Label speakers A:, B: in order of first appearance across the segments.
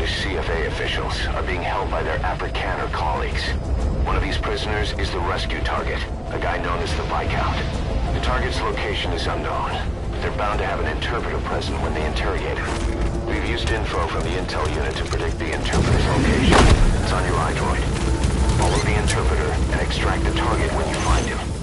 A: British CFA officials are being held by their Afrikaner colleagues. One of these prisoners is the rescue target, a guy known as the Viscount. The target's location is unknown, but they're bound to have an interpreter present when they interrogate him. We've used info from the intel unit to predict the interpreter's location. It's on your iDroid. Follow the interpreter and extract the target when you find him.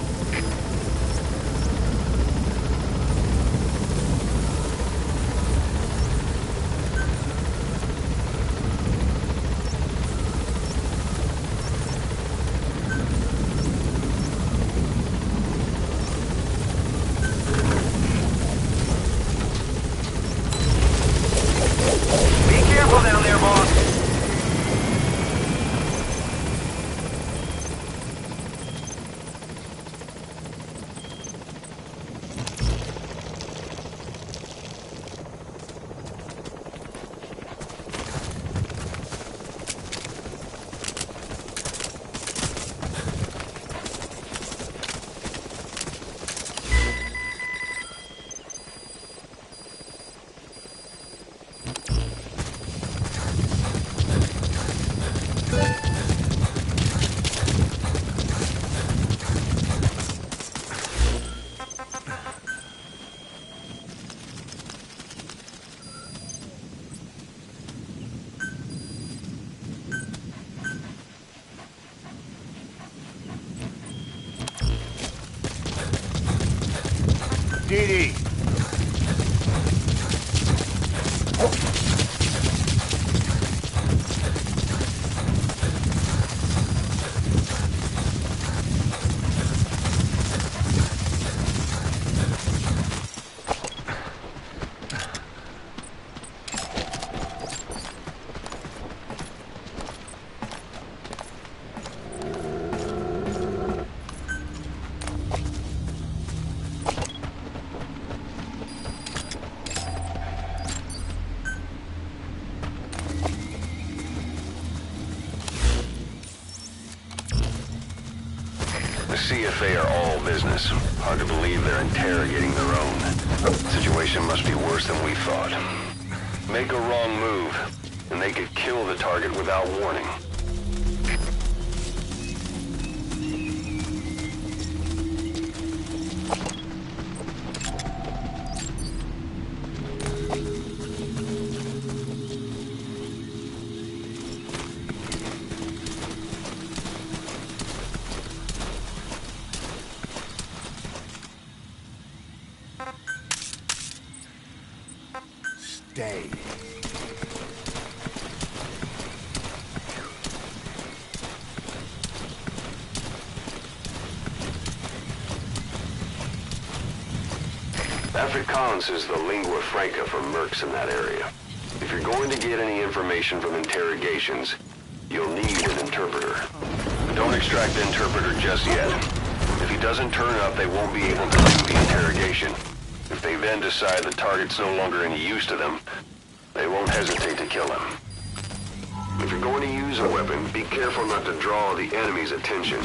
B: DD.
A: The CFA are all business. Hard to believe they're interrogating their own. The situation must be worse than we thought. Make a wrong move, and they could kill the target without warning.
B: Stay.
A: Afrikaans is the lingua franca for mercs in that area. If you're going to get any information from interrogations, you'll need an interpreter. But don't extract the interpreter just yet. If he doesn't turn up, they won't be able to do the interrogation. If they then decide the target's no longer any use to them, they won't hesitate to kill him. If you're going to use a weapon, be careful not to draw the enemy's attention.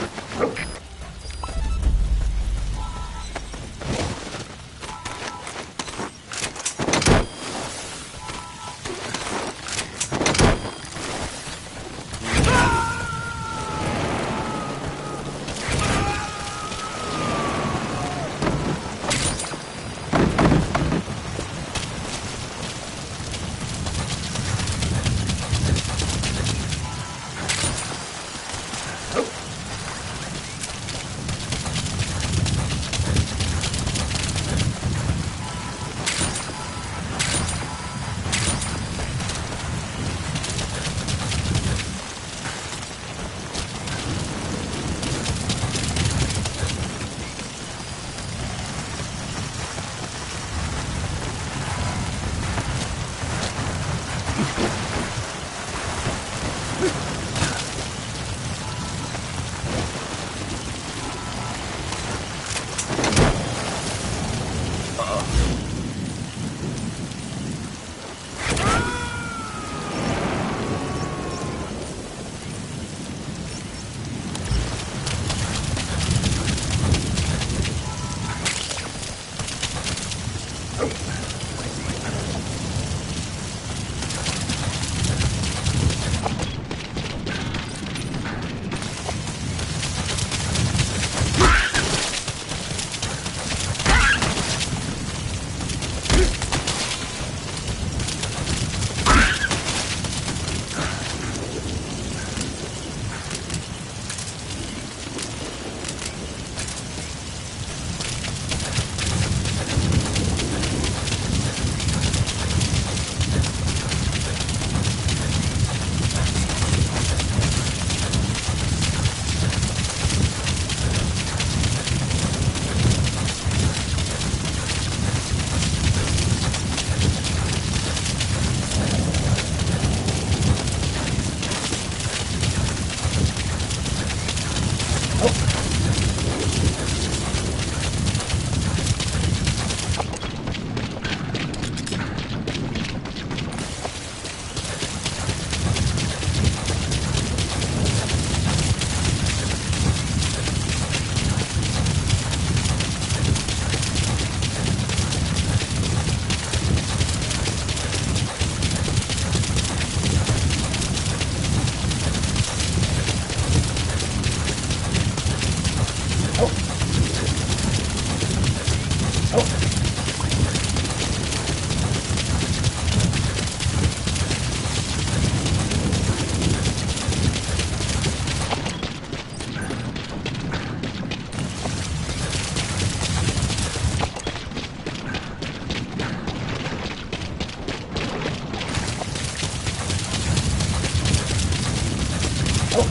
A: Boss,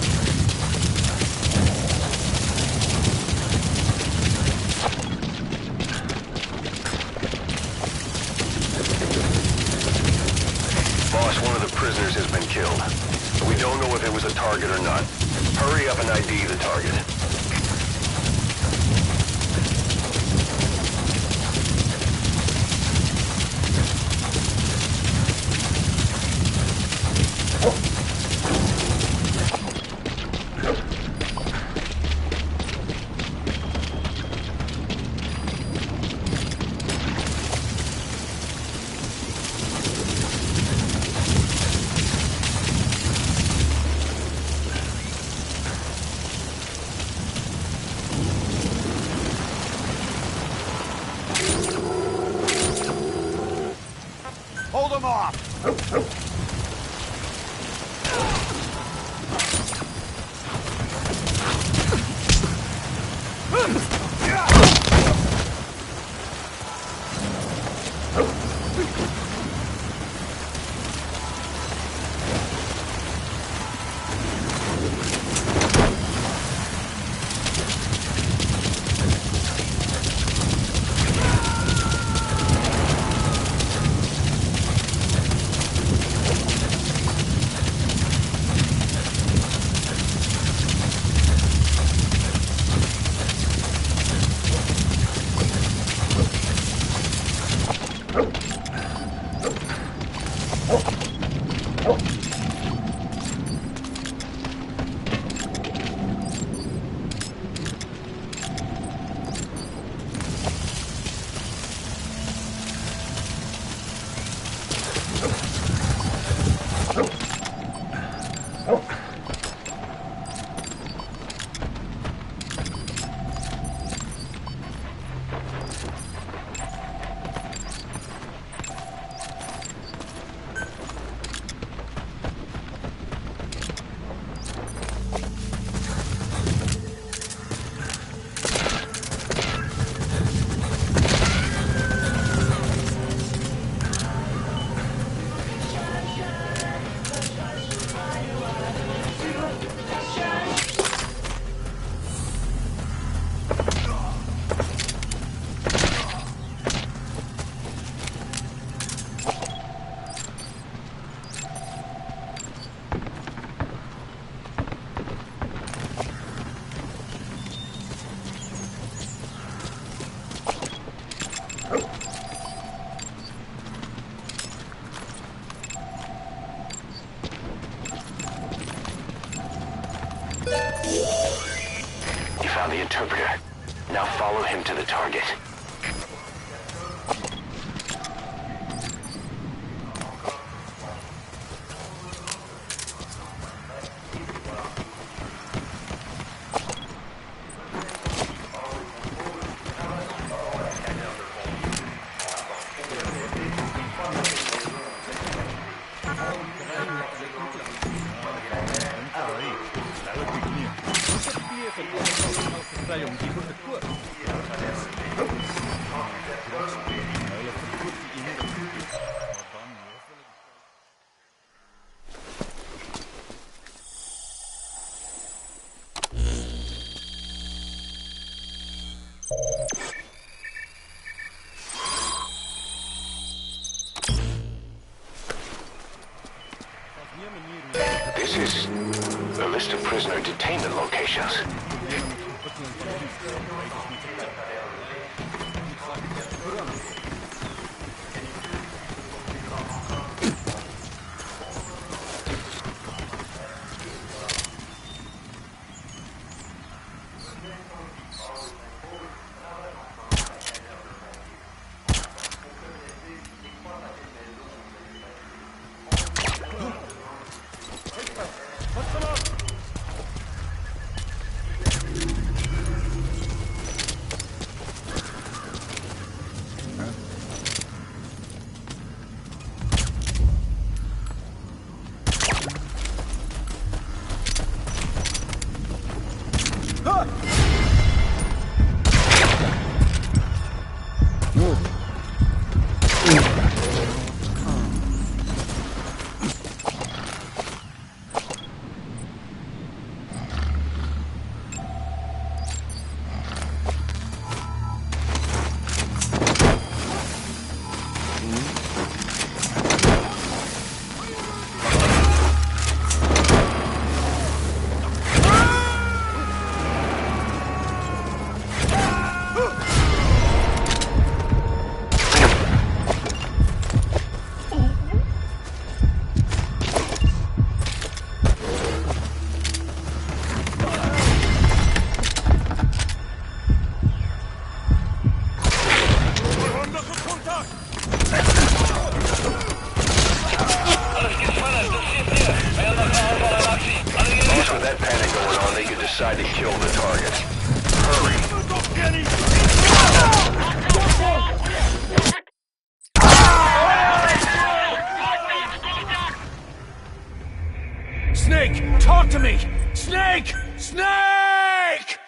A: one of the prisoners has been killed. We don't know if it was a target or not. Hurry up and ID the target.
B: Hold them off!
A: You found the interpreter. Now follow him to the target. This is a list of prisoner detainment locations. decide to kill the target. Hurry.
B: Snake, talk to me! Snake! Snake!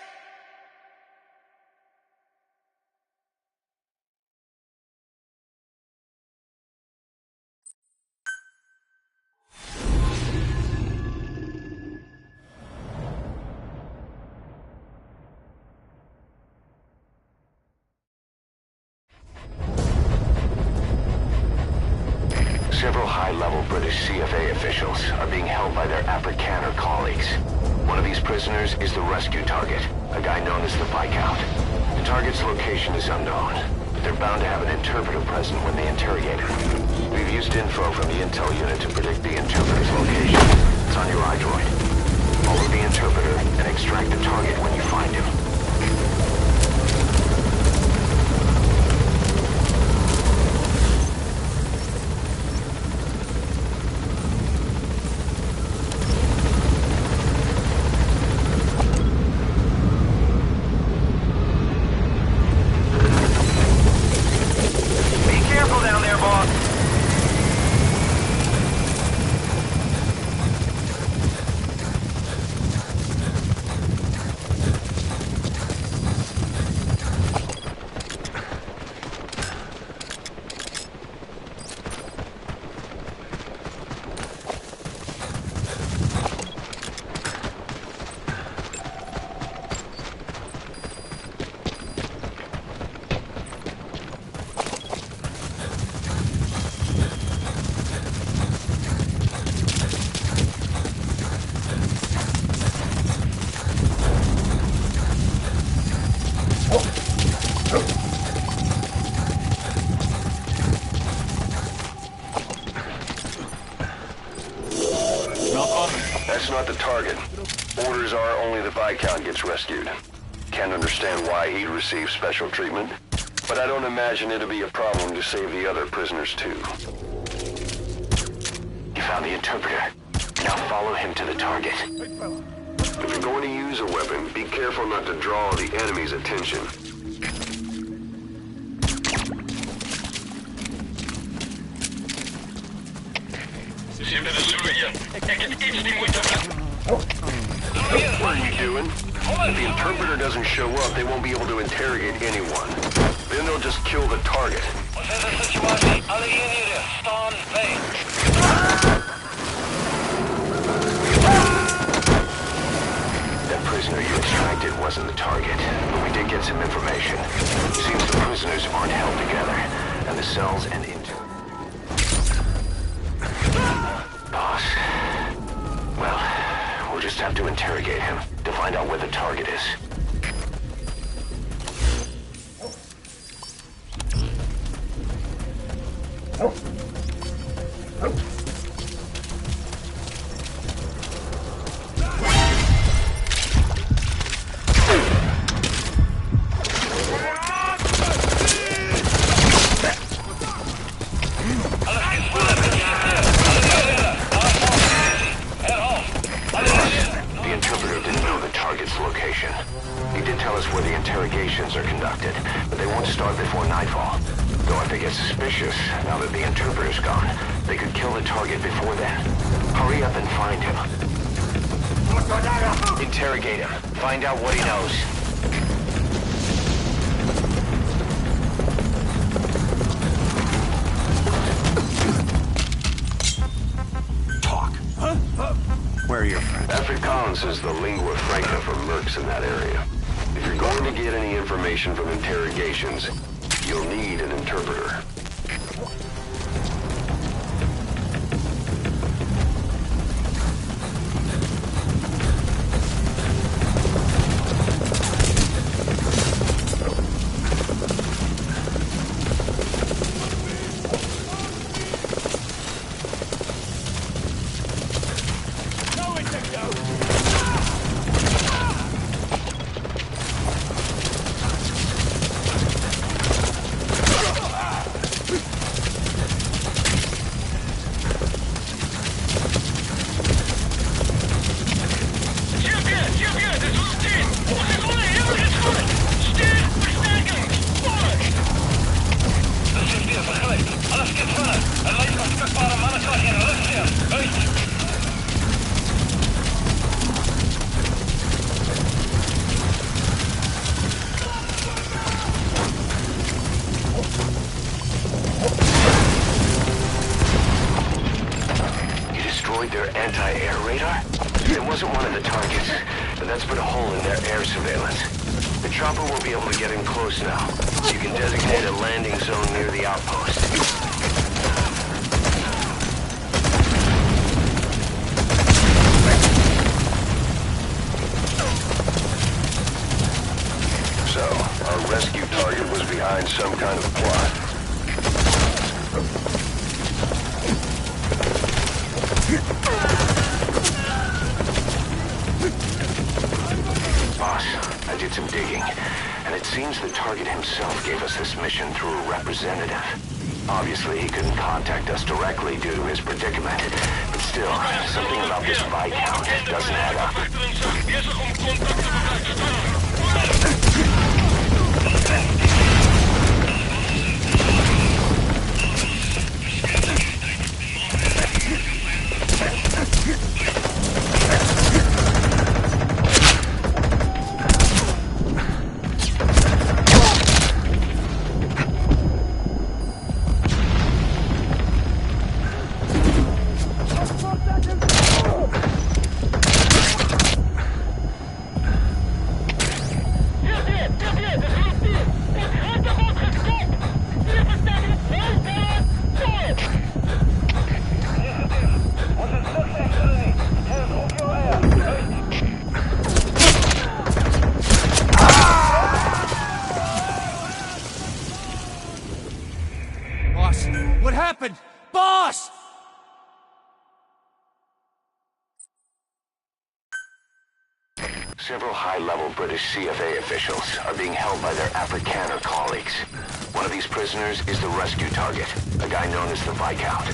A: Several high-level British CFA officials are being held by their Afrikaner colleagues. One of these prisoners is the rescue target, a guy known as the Viscount. The target's location is unknown, but they're bound to have an interpreter present when they interrogate him. We've used info from the intel unit to predict the interpreter's location. It's on your iDroid. Follow the interpreter and extract the target when you find him. That's not the target. Orders are only the Viscount gets rescued. Can't understand why he'd receive special treatment, but I don't imagine it'll be a problem to save the other prisoners too. You found the interpreter. Now follow him to the target. If you're going to use a weapon, be careful not to draw the enemy's attention. What are you doing? If the interpreter doesn't show up, they won't be able to interrogate anyone. Then they'll just kill the target. That prisoner you extracted wasn't the target, but we did get some information. Seems the prisoners aren't held together, and the cells and Boss. Well, we'll just have to interrogate him to find out where the target is. He did tell us where the interrogations are conducted, but they won't start before nightfall. Though if they get suspicious, now that the interpreter's gone, they could kill the target before then. Hurry up and find him. Interrogate him. Find out what he knows.
B: Talk. Huh? Where are your friends?
A: Afrikaans is the lingua franca for mercs in that area. If you're going to get any information from interrogations, you'll need an interpreter.
C: You're good!
A: wasn't one of the targets, but that's put a hole in their air surveillance. The chopper will be able to get in close now. You can designate a landing zone near the outpost. So, our rescue target was behind some kind of plot. Boss, I did some digging, and it seems the target himself gave us this mission through a representative. Obviously, he couldn't contact us directly due to his predicament, but still, something about this Viscount doesn't add up.
B: Boss, what happened? Boss!
A: Several high-level British CFA officials are being held by their Afrikaner colleagues. One of these prisoners is the rescue target, a guy known as the Viscount.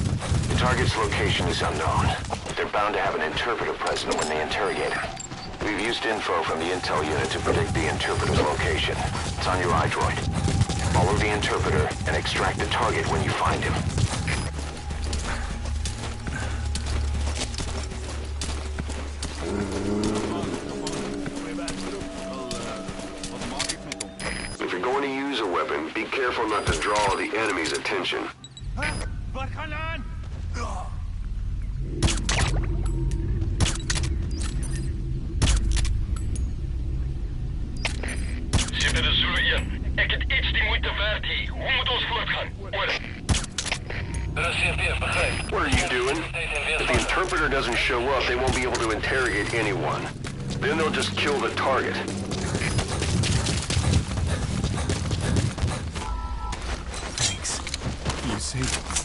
A: The target's location is unknown. They're bound to have an interpreter present when they interrogate him. We've used info from the intel unit to predict the interpreter's location. It's on your iDroid. Follow the interpreter and extract the target when you find him. If you're going to use a weapon, be careful not to draw the enemy's attention.
C: Ik heb iets die moeite waard hier. Hoe moet ons voortgaan?
A: What are you doing? If the interpreter doesn't show up, they won't be able to interrogate anyone. Then they'll just kill the target.
B: Thanks. You saved us.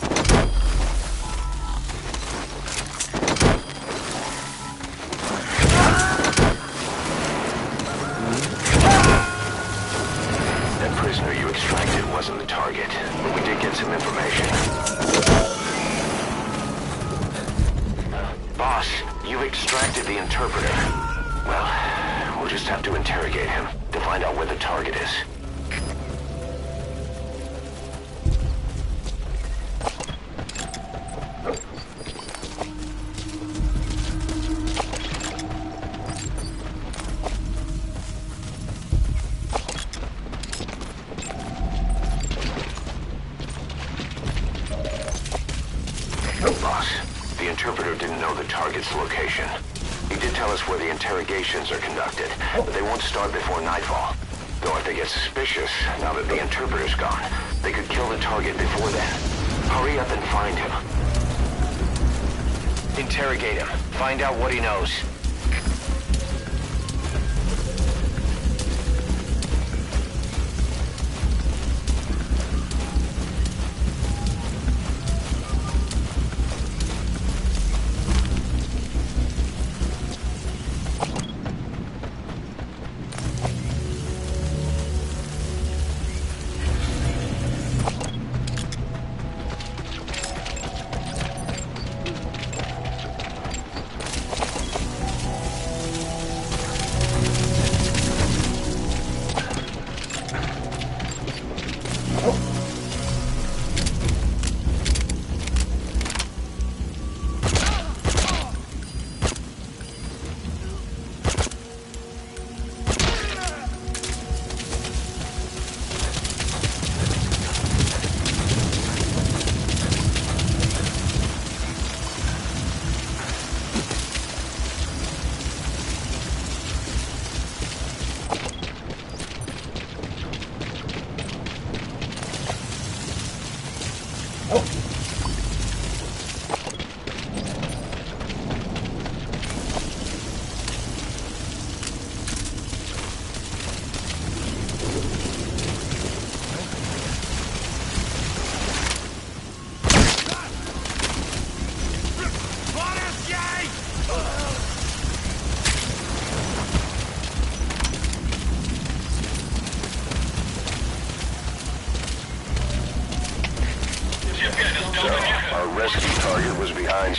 A: That prisoner you extracted wasn't the target, but we did get some information. Boss, you've extracted the interpreter. Well, we'll just have to interrogate him to find out where the target is. Boss, the interpreter didn't know the target's location. He did tell us where the interrogations are conducted, but they won't start before nightfall. Though if they get suspicious, now that the interpreter's gone, they could kill the target before then. Hurry up and find him. Interrogate him. Find out what he knows.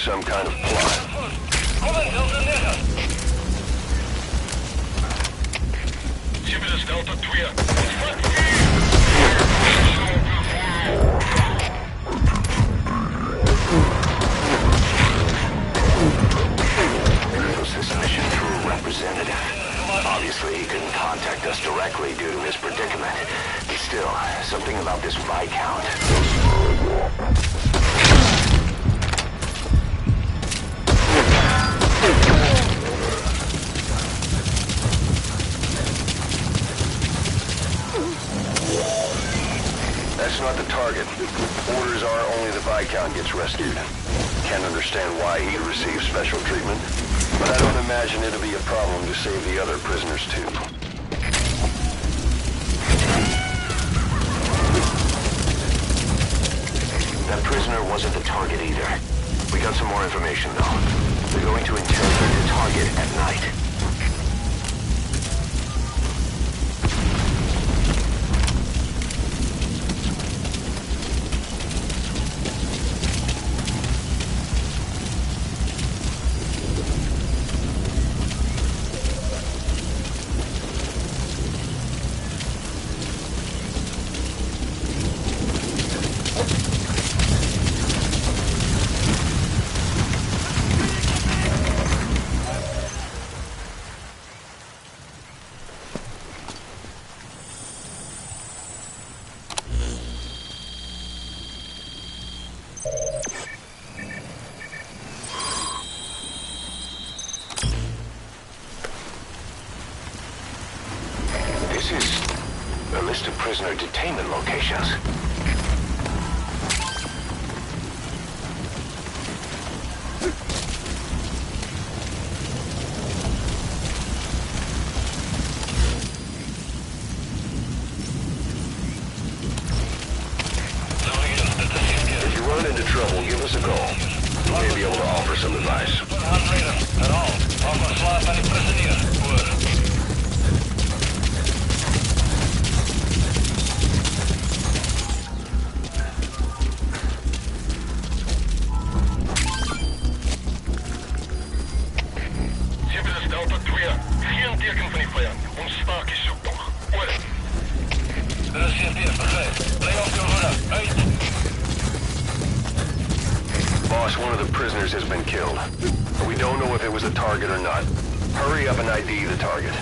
A: some kind of plot.
C: Civilus Delta 2.
A: Was this mission through a representative? Obviously, he couldn't contact us directly due to his predicament. But still, something about this Viscount. That's not the target. Orders are only the Viscount gets rescued. Can't understand why he receives special treatment, but I don't imagine it'll be a problem to save the other prisoners too. That prisoner wasn't the target either. We got some more information though. We're going to interrogate the target at night. This is a list of prisoner detainment locations. If you run into trouble, give us a call. We may be able to offer some advice. Boss, one of the prisoners has been killed. We don't know if it was a target or not. Hurry up and ID the target.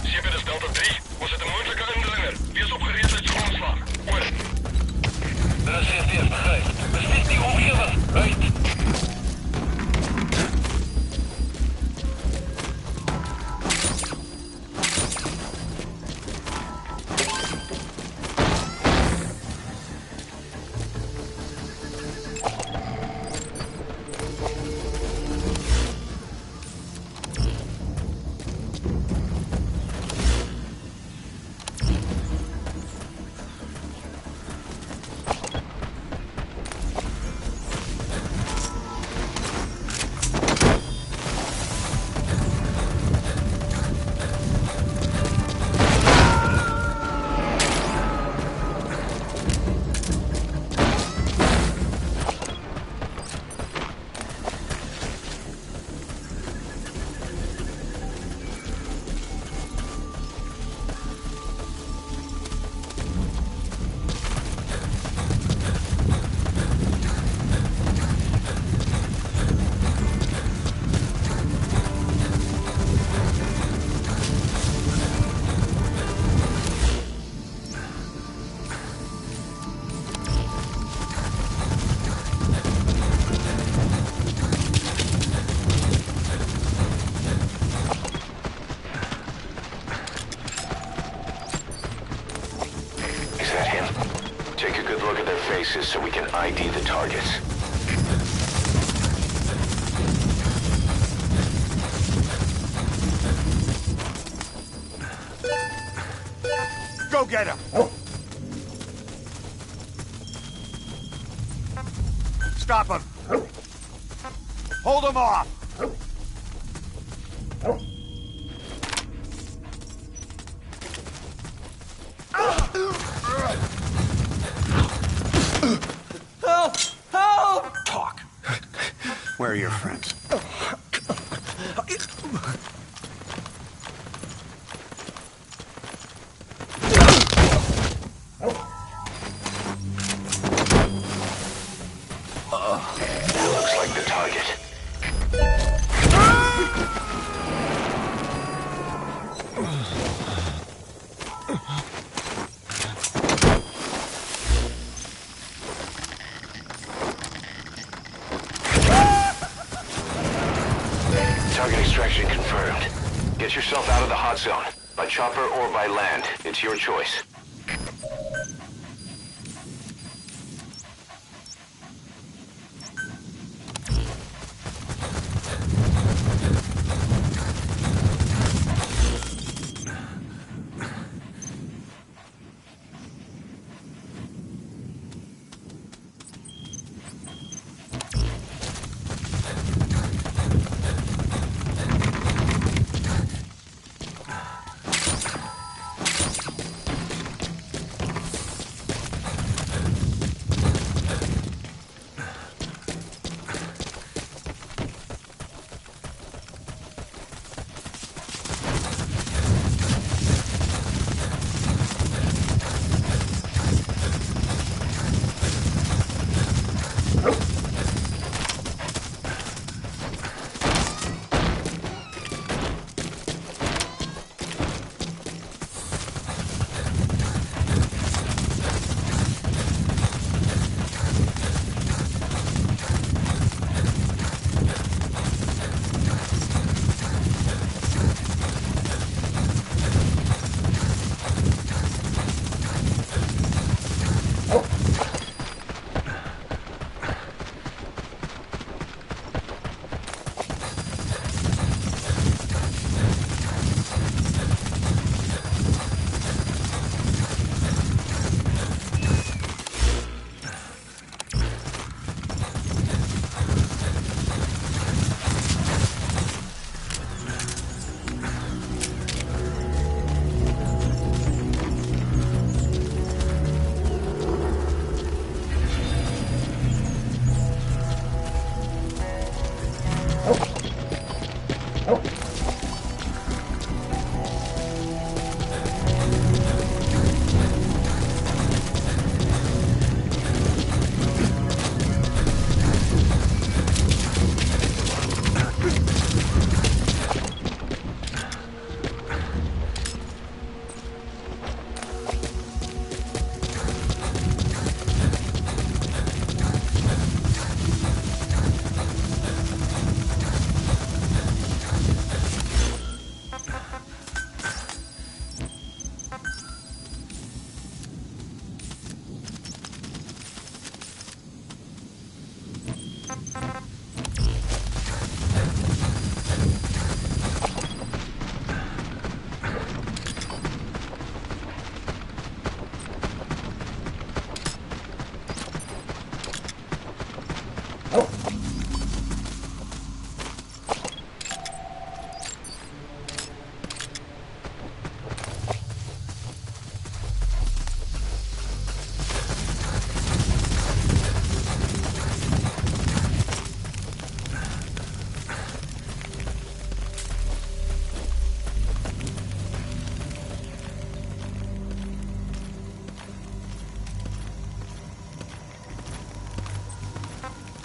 C: Civilus Delta 3, was het een moeilijke indringer? Wees opgereed uit schoonslag. Oor. Er is CFD, begrijp. Besmet die omgeven. Uit.
A: devices so we can ID the targets.
B: Go get him! Stop him! Hold him off!
D: Help! Help!
B: Talk. Where are your friends?
A: That looks like the target. Target extraction confirmed. Get yourself out of the hot zone. By chopper or by land. It's your choice.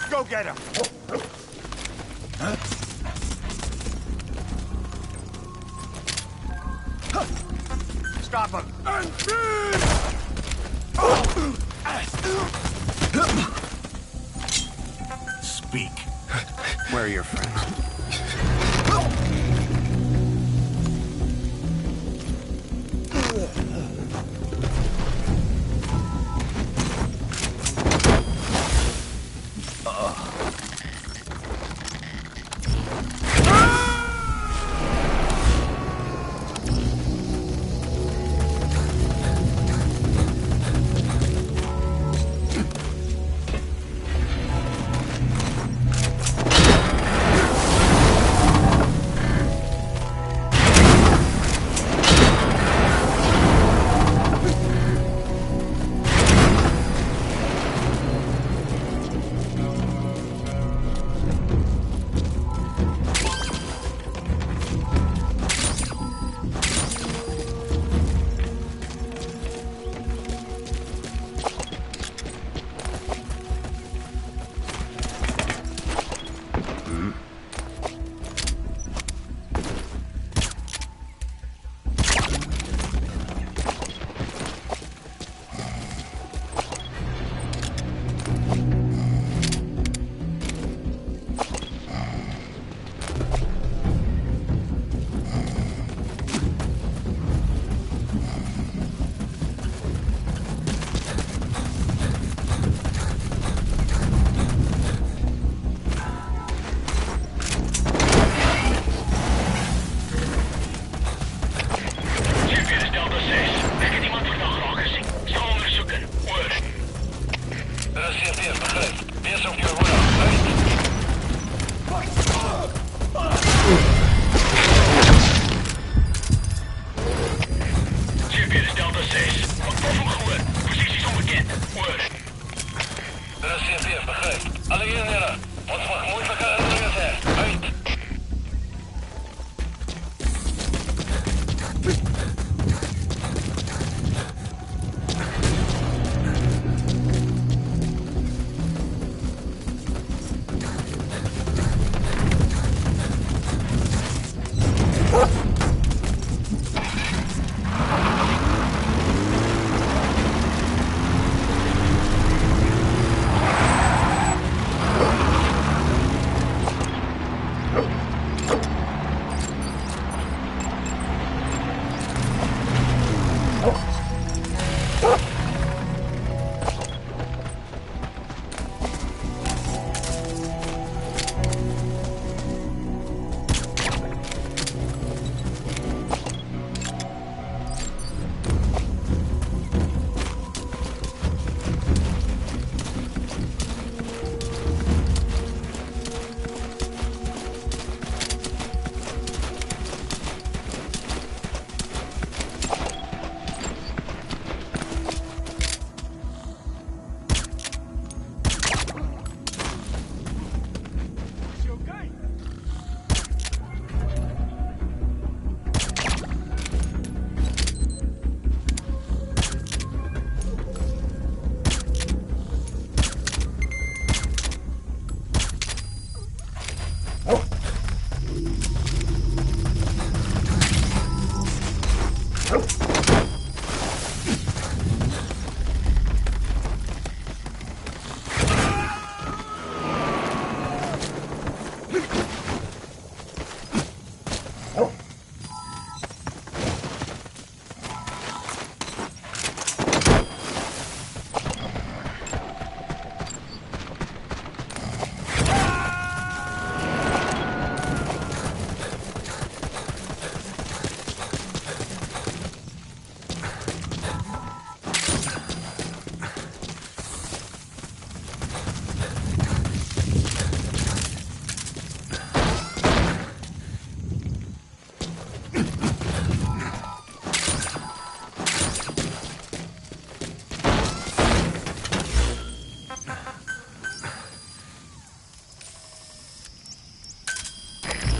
B: Go get him! Huh? Stop him!
E: Speak.
B: Where are your friends?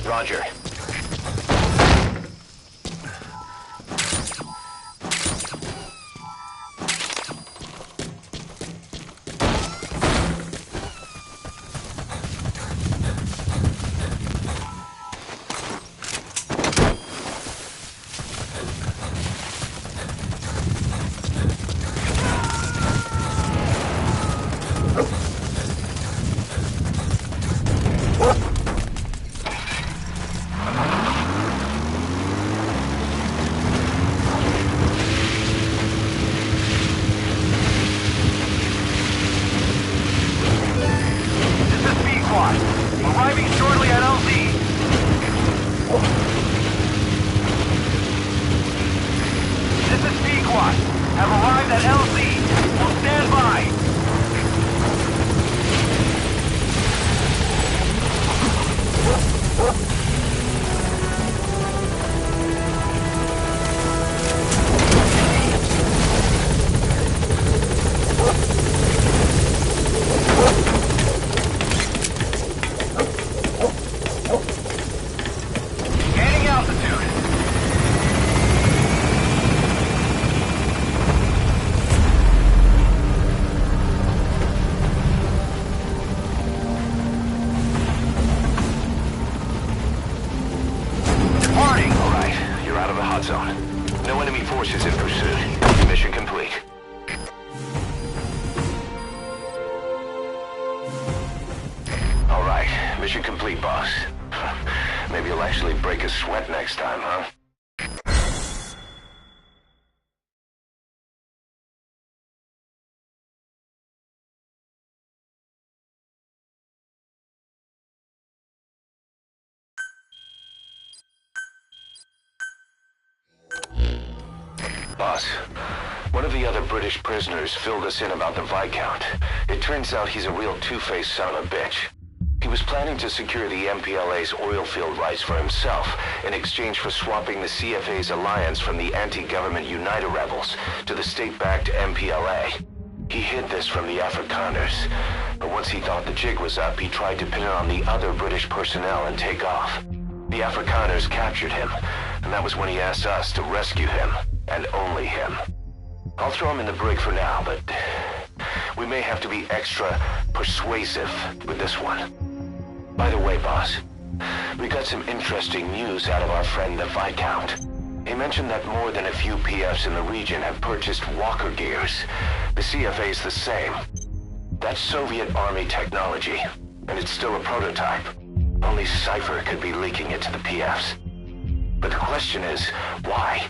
A: Roger.
C: Arriving shortly at LZ. This is Pequot. Have arrived at LZ. Will stand by. Gaining altitude. Departing.
A: All right, you're out of the hot zone. No enemy forces in pursuit. Mission complete. All right, mission complete, boss. Maybe you'll actually break a sweat next time, huh? Boss, one of the other British prisoners filled us in about the Viscount. It turns out he's a real two-faced son of a bitch. He was planning to secure the MPLA's oil field rights for himself in exchange for swapping the CFA's alliance from the anti-government United rebels to the state-backed MPLA. He hid this from the Afrikaners, but once he thought the jig was up, he tried to pin it on the other British personnel and take off. The Afrikaners captured him, and that was when he asked us to rescue him, and only him. I'll throw him in the brig for now, but we may have to be extra persuasive with this one. By the way, boss, we got some interesting news out of our friend the Viscount. He mentioned that more than a few PFs in the region have purchased walker gears. The CFA's the same. That's Soviet Army technology, and it's still a prototype. Only Cypher could be leaking it to the PFs. But the question is, why?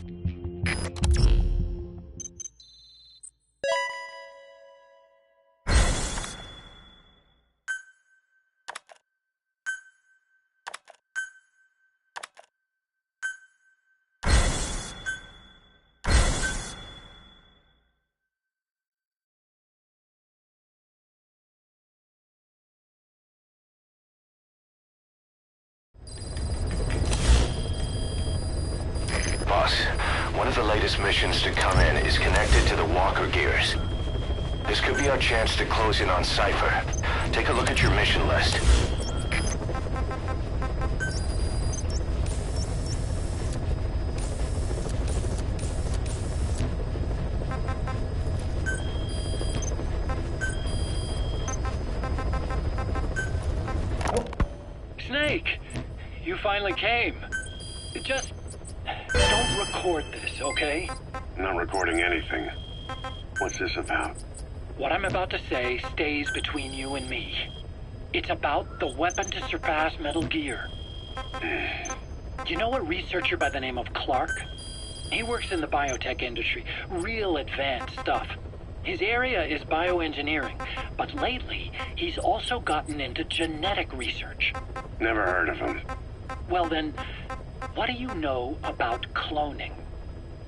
A: Boss, one of the latest missions to come in is connected to the walker gears. This could be our chance to close in on Cypher. Take a look at your mission list.
E: Snake, you finally came. Just don't record this, okay?
F: Not recording anything. What's this about?
E: What I'm about to say stays between you and me. It's about the weapon to surpass Metal Gear. You know a researcher by the name of Clark? He works in the biotech industry, real advanced stuff. His area is bioengineering, but lately he's also gotten into genetic research.
F: Never heard of him.
E: Well then, what do you know about cloning?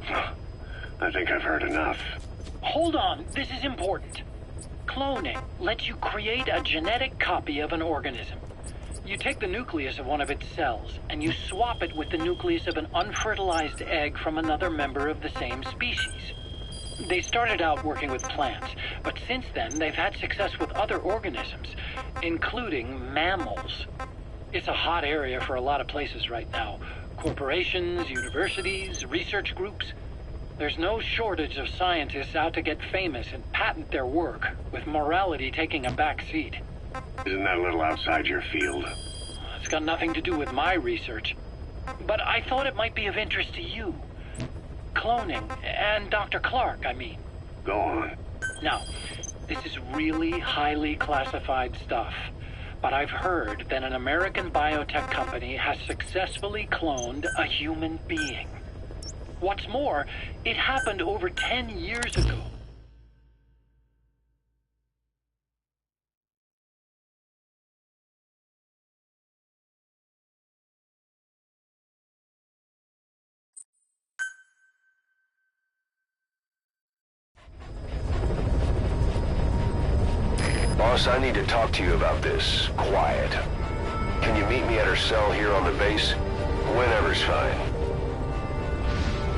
F: I think I've heard enough.
E: Hold on, this is important. Cloning lets you create a genetic copy of an organism. You take the nucleus of one of its cells, and you swap it with the nucleus of an unfertilized egg from another member of the same species. They started out working with plants, but since then they've had success with other organisms, including mammals. It's a hot area for a lot of places right now. Corporations, universities, research groups. There's no shortage of scientists out to get famous and patent their work, with morality taking a back seat.
F: Isn't that a little outside your field?
E: It's got nothing to do with my research. But I thought it might be of interest to you. Cloning, and Dr. Clark, I mean.
F: Go on.
E: Now, this is really highly classified stuff. But I've heard that an American biotech company has successfully cloned a human being. What's more, it happened over 10 years ago.
A: Boss, I need to talk to you about this. Quiet. Can you meet me at her cell here on the base? Whenever's fine.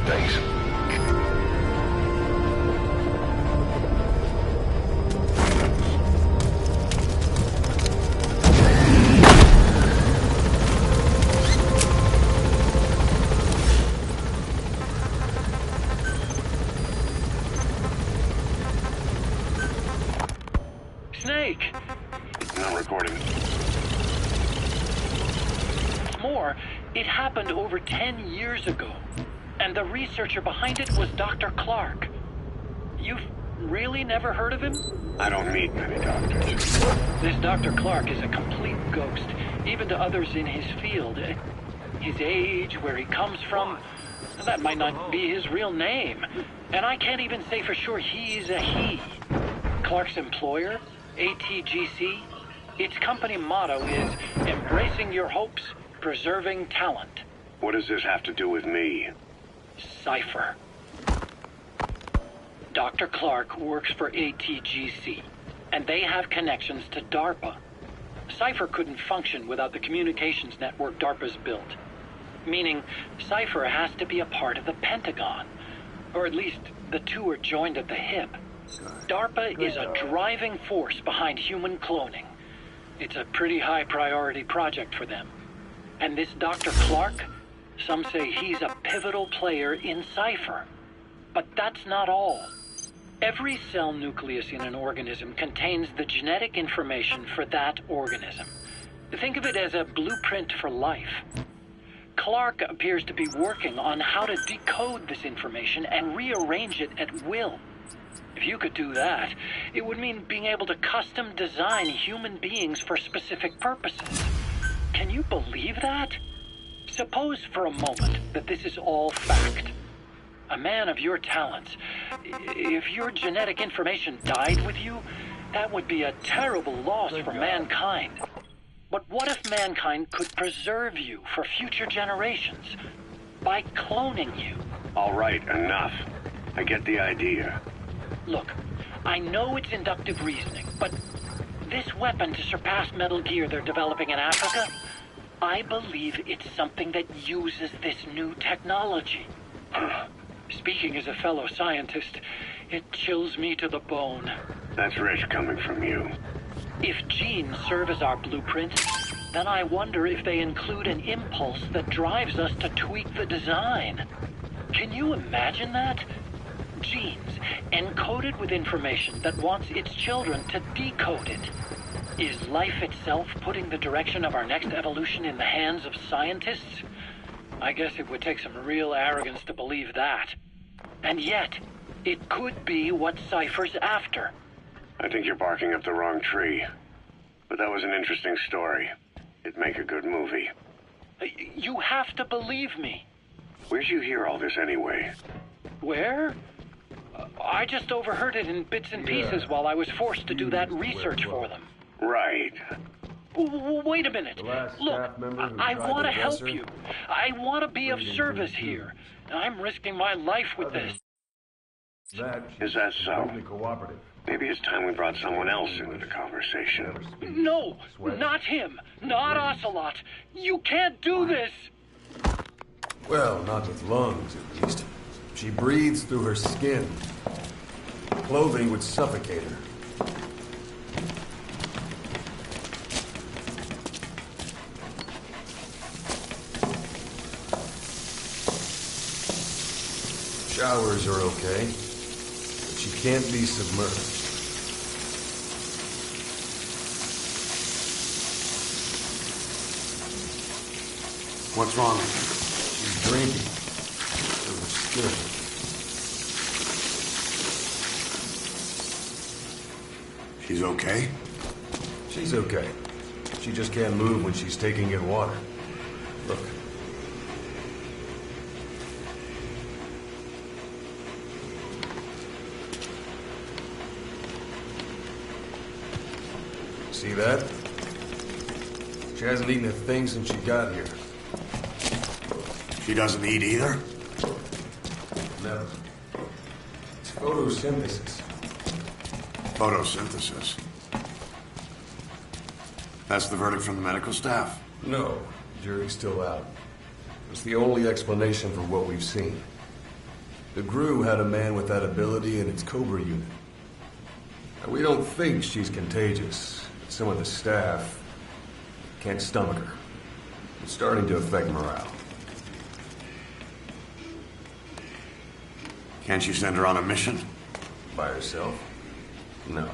A: Thanks.
E: Snake!
F: Not recording.
E: More, it happened over 10 years ago. And the researcher behind it was Dr. Clark. You've really never heard of him?
F: I don't meet many doctors.
E: This Dr. Clark is a complete ghost, even to others in his field. His age, where he comes from, that might not be his real name. And I can't even say for sure he's a he. Clark's employer, ATGC, its company motto is embracing your hopes, preserving talent.
F: What does this have to do with me?
E: Cypher. Dr. Clark works for ATGC, and they have connections to DARPA. Cypher couldn't function without the communications network DARPA's built. Meaning, Cypher has to be a part of the Pentagon. Or at least, the two are joined at the hip. DARPA is a driving force behind human cloning. It's a pretty high priority project for them. And this Dr. Clark, some say he's a pivotal player in Cypher. But that's not all. Every cell nucleus in an organism contains the genetic information for that organism. Think of it as a blueprint for life. Clark appears to be working on how to decode this information and rearrange it at will. If you could do that, it would mean being able to custom design human beings for specific purposes. Can you believe that? Suppose for a moment that this is all fact. A man of your talents, if your genetic information died with you, that would be a terrible loss for mankind. But what if mankind could preserve you for future generations by cloning you?
F: All right, enough. I get the idea.
E: Look, I know it's inductive reasoning, but this weapon to surpass Metal Gear they're developing in Africa, I believe it's something that uses this new technology. Speaking as a fellow scientist, it chills me to the bone.
F: That's rich coming from you.
E: If genes serve as our blueprint, then I wonder if they include an impulse that drives us to tweak the design. Can you imagine that? Genes encoded with information that wants its children to decode it. Is life itself putting the direction of our next evolution in the hands of scientists? I guess it would take some real arrogance to believe that. And yet, it could be what Cypher's after.
F: I think you're barking up the wrong tree. But that was an interesting story. It'd make a good movie.
E: You have to believe me.
F: Where'd you hear all this anyway?
E: Where? I just overheard it in bits and pieces while I was forced to do that research for them.
F: Right.
E: Wait a minute. Look, I want to help you. I want to be of service here. I'm risking my life with this.
F: Is that so? Maybe it's time we brought someone else into the conversation.
E: No, not him. Not Ocelot. You can't do this.
G: Well, not with lungs, at least. She breathes through her skin. Clothing would suffocate her. Showers are okay, but she can't be submerged.
F: What's wrong with
G: She's drinking. Through her skin.
F: her? She's okay?
G: She's okay. She just can't move when she's taking in water. Look. See that? She hasn't eaten a thing since she got here.
F: She doesn't eat either?
G: Never. It's photosynthesis.
F: Photosynthesis. That's the verdict from the medical staff?
G: No, jury's still out. It's the only explanation for what we've seen. The GRU had a man with that ability in its Cobra unit. Now, we don't think she's contagious, but some of the staff can't stomach her. It's starting to affect morale.
F: Can't you send her on a mission?
G: By herself? No.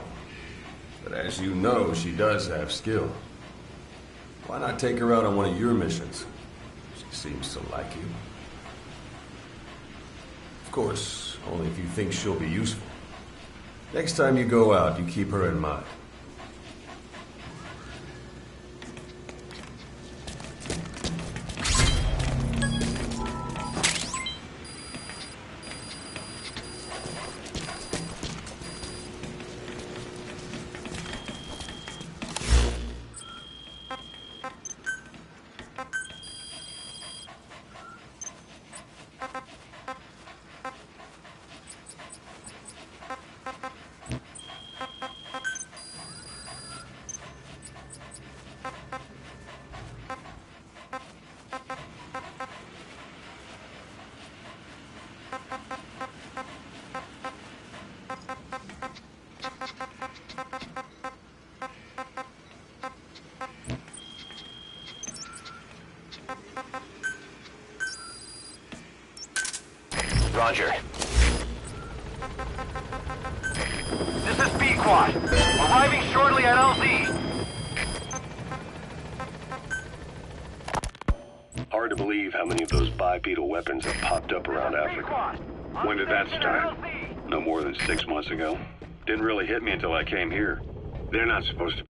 G: But as you know, she does have skill. Why not take her out on one of your missions? She seems to like you. Of course, only if you think she'll be useful. Next time you go out, you keep her in mind.
C: Roger. This is B-Quad. Arriving shortly at LZ.
F: Hard to believe how many of those bipedal weapons have popped up around Africa. When did that start? No more than 6 months ago. Didn't really hit me until I came here. They're not supposed to